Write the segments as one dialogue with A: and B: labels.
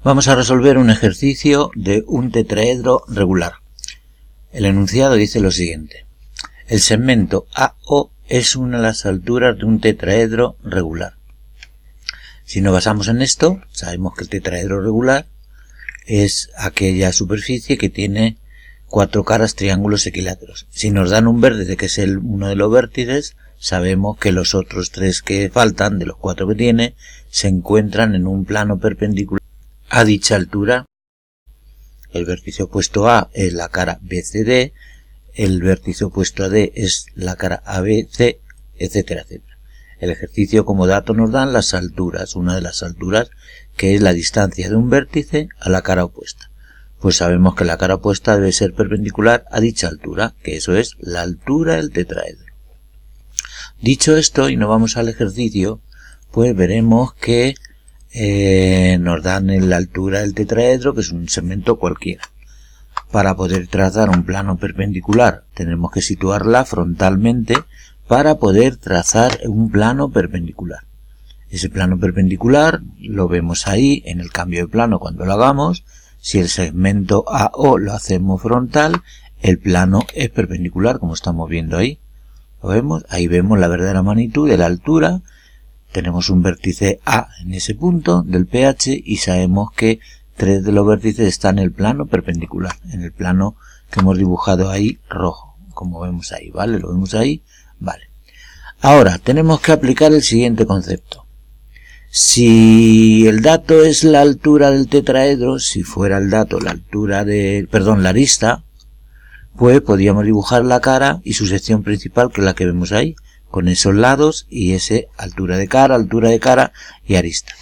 A: Vamos a resolver un ejercicio de un tetraedro regular. El enunciado dice lo siguiente. El segmento AO es una de las alturas de un tetraedro regular. Si nos basamos en esto, sabemos que el tetraedro regular es aquella superficie que tiene cuatro caras triángulos equiláteros. Si nos dan un vértice que es uno de los vértices, sabemos que los otros tres que faltan, de los cuatro que tiene, se encuentran en un plano perpendicular a dicha altura. El vértice opuesto A es la cara BCD, el vértice opuesto a D es la cara ABC, etcétera, etcétera. El ejercicio como dato nos dan las alturas, una de las alturas que es la distancia de un vértice a la cara opuesta. Pues sabemos que la cara opuesta debe ser perpendicular a dicha altura, que eso es la altura del tetraedro. Dicho esto, y nos vamos al ejercicio, pues veremos que nos dan la altura del tetraedro, que es un segmento cualquiera. Para poder trazar un plano perpendicular, tenemos que situarla frontalmente para poder trazar un plano perpendicular. Ese plano perpendicular lo vemos ahí en el cambio de plano cuando lo hagamos. Si el segmento AO lo hacemos frontal, el plano es perpendicular, como estamos viendo ahí. ¿Lo vemos? Ahí vemos la verdadera magnitud de la altura. Tenemos un vértice A en ese punto del pH y sabemos que tres de los vértices están en el plano perpendicular, en el plano que hemos dibujado ahí rojo, como vemos ahí, ¿vale? Lo vemos ahí, vale. Ahora, tenemos que aplicar el siguiente concepto. Si el dato es la altura del tetraedro, si fuera el dato la altura de, la arista, pues podríamos dibujar la cara y su sección principal, que es la que vemos ahí, con esos lados y ese altura de cara y arista.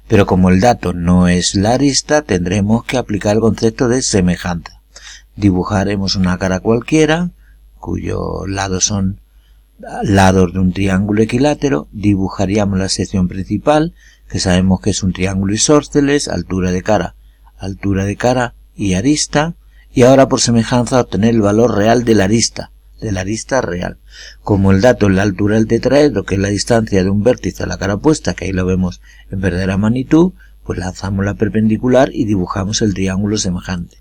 A: Pero como el dato no es la arista, tendremos que aplicar el concepto de semejanza. Dibujaremos una cara cualquiera, cuyos lados son lados de un triángulo equilátero, dibujaríamos la sección principal, que sabemos que es un triángulo isósceles, altura de cara y arista, y ahora por semejanza obtener el valor real de la arista real. Como el dato es la altura del tetraedro, que es la distancia de un vértice a la cara opuesta, que ahí lo vemos en verdadera magnitud, pues lanzamos la perpendicular y dibujamos el triángulo semejante.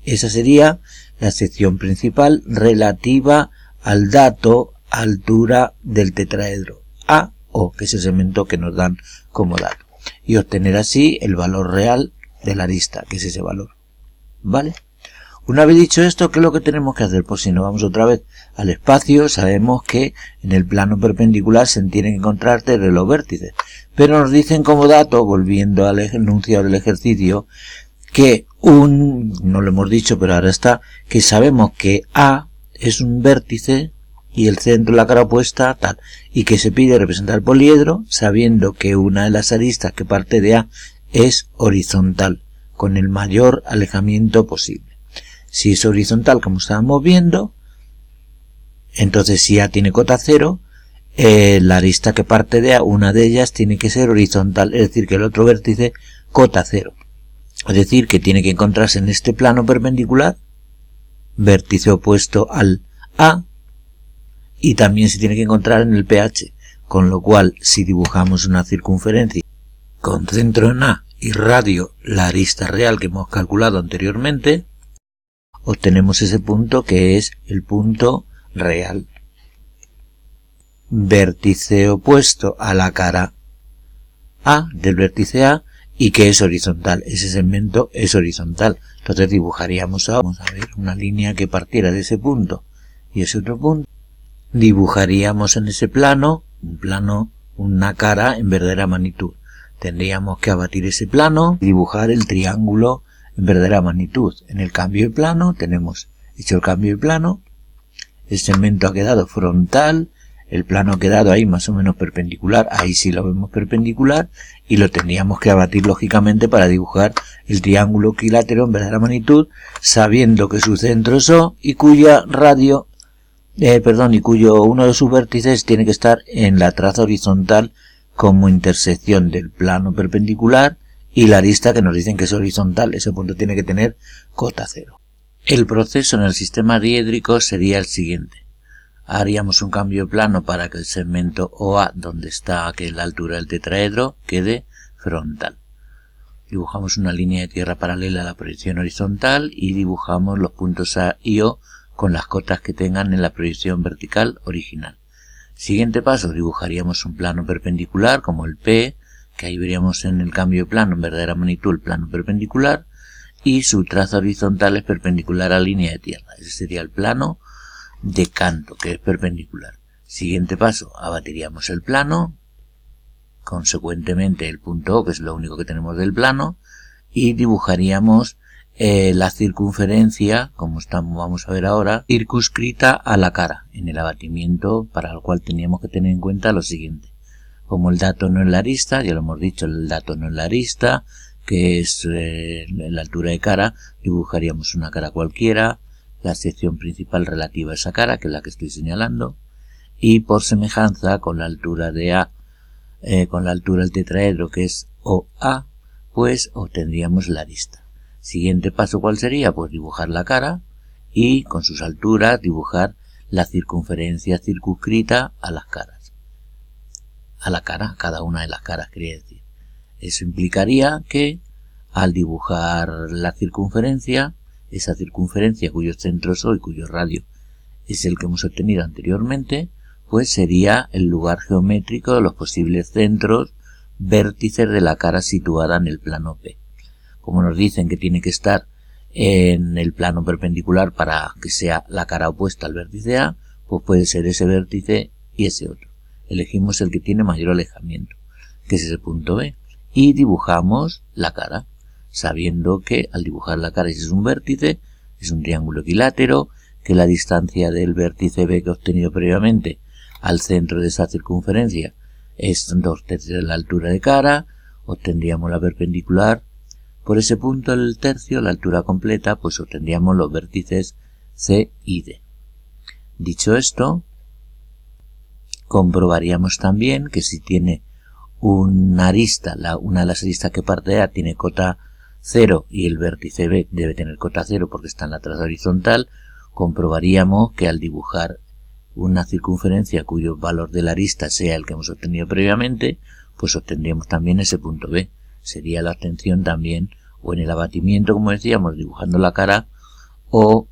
A: Esa sería la sección principal relativa al dato altura del tetraedro AO, que es el segmento que nos dan como dato, y obtener así el valor real de la arista, que es ese valor, ¿vale? Una vez dicho esto, ¿qué es lo que tenemos que hacer? Pues si nos vamos otra vez al espacio, sabemos que en el plano perpendicular se tienen que encontrar tres de los vértices, pero nos dicen como dato, volviendo al enunciado del ejercicio, que no lo hemos dicho, pero ahora está, que sabemos que A es un vértice y el centro de la cara opuesta tal, y que se pide representar el poliedro sabiendo que una de las aristas que parte de A es horizontal, con el mayor alejamiento posible. Si es horizontal, como estábamos viendo, entonces si A tiene cota 0, la arista que parte de A, una de ellas, tiene que ser horizontal, es decir, que el otro vértice cota 0. Es decir, que tiene que encontrarse en este plano perpendicular, vértice opuesto al A, y también se tiene que encontrar en el pH, con lo cual, si dibujamos una circunferencia con centro en A y radio la arista real que hemos calculado anteriormente, obtenemos ese punto que es el punto real. Vértice opuesto a la cara A del vértice A y que es horizontal. Ese segmento es horizontal. Entonces dibujaríamos vamos a ver, una línea que partiera de ese punto y ese otro punto. Dibujaríamos en ese plano, una cara en verdadera magnitud. Tendríamos que abatir ese plano y dibujar el triángulo en verdadera magnitud. En el cambio de plano tenemos hecho el cambio de plano, el segmento ha quedado frontal, el plano ha quedado ahí más o menos perpendicular, ahí sí lo vemos perpendicular, y lo tendríamos que abatir lógicamente para dibujar el triángulo equilátero en verdadera magnitud, sabiendo que su centro es O y cuyo uno de sus vértices tiene que estar en la traza horizontal como intersección del plano perpendicular y la arista que nos dicen que es horizontal. Ese punto tiene que tener cota 0. El proceso en el sistema diédrico sería el siguiente. Haríamos un cambio de plano para que el segmento OA, donde está que es la altura del tetraedro, quede frontal. Dibujamos una línea de tierra paralela a la proyección horizontal y dibujamos los puntos A y O con las cotas que tengan en la proyección vertical original. Siguiente paso, dibujaríamos un plano perpendicular como el P, que ahí veríamos en el cambio de plano en verdadera magnitud el plano perpendicular, y su traza horizontal es perpendicular a la línea de tierra. Ese sería el plano de canto, que es perpendicular. Siguiente paso, abatiríamos el plano, consecuentemente el punto O, que es lo único que tenemos del plano, y dibujaríamos la circunferencia, como vamos a ver ahora, circunscrita a la cara, en el abatimiento, para el cual teníamos que tener en cuenta lo siguiente. Como el dato no es la arista, ya lo hemos dicho, el dato no es la arista, que es la altura de cara, dibujaríamos una cara cualquiera, la sección principal relativa a esa cara, que es la que estoy señalando, y por semejanza con la altura de A, con la altura del tetraedro, que es OA, pues obtendríamos la arista. Siguiente paso, ¿cuál sería? Pues dibujar la cara y con sus alturas dibujar la circunferencia circunscrita a las caras. A la cara, a cada una de las caras, quería decir. Eso implicaría que al dibujar la circunferencia, esa circunferencia cuyo centro es O y cuyo radio es el que hemos obtenido anteriormente, pues sería el lugar geométrico de los posibles centros vértices de la cara situada en el plano P. Como nos dicen que tiene que estar en el plano perpendicular para que sea la cara opuesta al vértice A, pues puede ser ese vértice y ese otro. Elegimos el que tiene mayor alejamiento, que es ese punto B, y dibujamos la cara, sabiendo que al dibujar la cara, si es un vértice, es un triángulo equilátero, que la distancia del vértice B que he obtenido previamente al centro de esa circunferencia es 2/3 de la altura de cara, obtendríamos la perpendicular. Por ese punto, el tercio, la altura completa, pues obtendríamos los vértices C y D. Dicho esto, comprobaríamos también que si tiene una arista, una de las aristas que parte de A tiene cota 0 y el vértice B debe tener cota 0 porque está en la traza horizontal, comprobaríamos que al dibujar una circunferencia cuyo valor de la arista sea el que hemos obtenido previamente, pues obtendríamos también ese punto B. Sería la obtención también, o en el abatimiento, como decíamos, dibujando la cara, o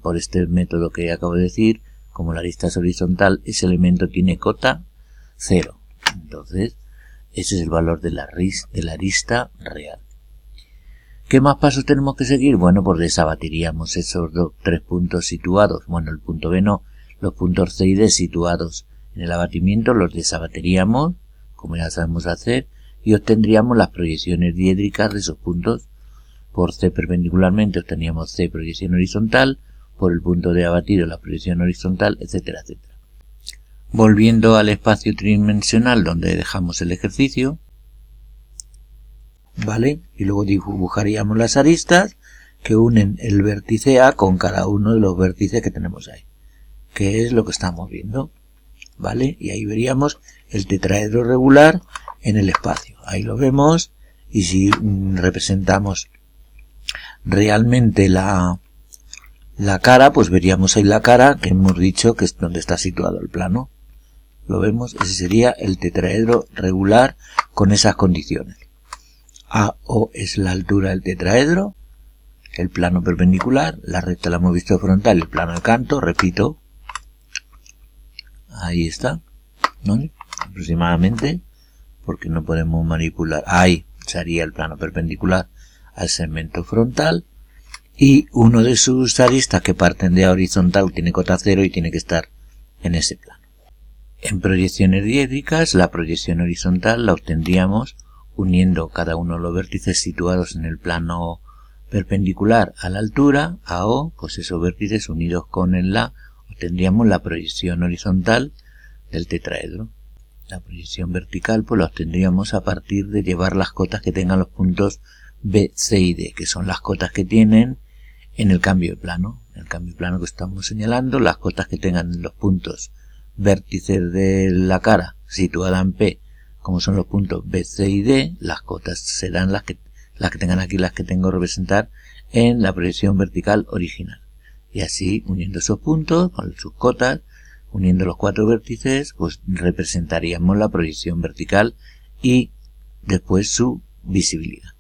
A: por este método que acabo de decir, como la arista es horizontal, ese elemento tiene cota 0. Entonces, ese es el valor de la arista real. ¿Qué más pasos tenemos que seguir? Bueno, pues desabatiríamos esos tres puntos situados. Bueno, el punto B no, los puntos C y D situados en el abatimiento los desabatiríamos, como ya sabemos hacer, y obtendríamos las proyecciones diédricas de esos puntos. Por C perpendicularmente obteníamos C proyección horizontal, por el punto D abatido la proyección horizontal, etcétera, etcétera. Volviendo al espacio tridimensional donde dejamos el ejercicio, ¿vale? Y luego dibujaríamos las aristas que unen el vértice A con cada uno de los vértices que tenemos ahí, que es lo que estamos viendo, ¿vale? Y ahí veríamos el tetraedro regular en el espacio. Ahí lo vemos, y si representamos realmente la cara, pues veríamos ahí la cara, que hemos dicho que es donde está situado el plano. Lo vemos, ese sería el tetraedro regular con esas condiciones. AO es la altura del tetraedro, el plano perpendicular, la recta la hemos visto frontal, el plano de canto, repito, ahí está, ¿no? Aproximadamente, porque no podemos manipular, ahí sería el plano perpendicular al segmento frontal, y uno de sus aristas que parten de A horizontal tiene cota 0 y tiene que estar en ese plano. En proyecciones diédricas, la proyección horizontal la obtendríamos uniendo cada uno de los vértices situados en el plano perpendicular a la altura, AO, pues esos vértices unidos con el A, obtendríamos la proyección horizontal del tetraedro. La proyección vertical pues la obtendríamos a partir de llevar las cotas que tengan los puntos B, C y D, que son las cotas que tienen en el cambio de plano. En el cambio de plano que estamos señalando, las cotas que tengan los puntos vértices de la cara situada en P, como son los puntos B, C y D, las cotas serán las que tengan aquí, las que tengo que representar en la proyección vertical original. Y así, uniendo esos puntos con sus cotas, uniendo los cuatro vértices, pues representaríamos la proyección vertical y después su visibilidad.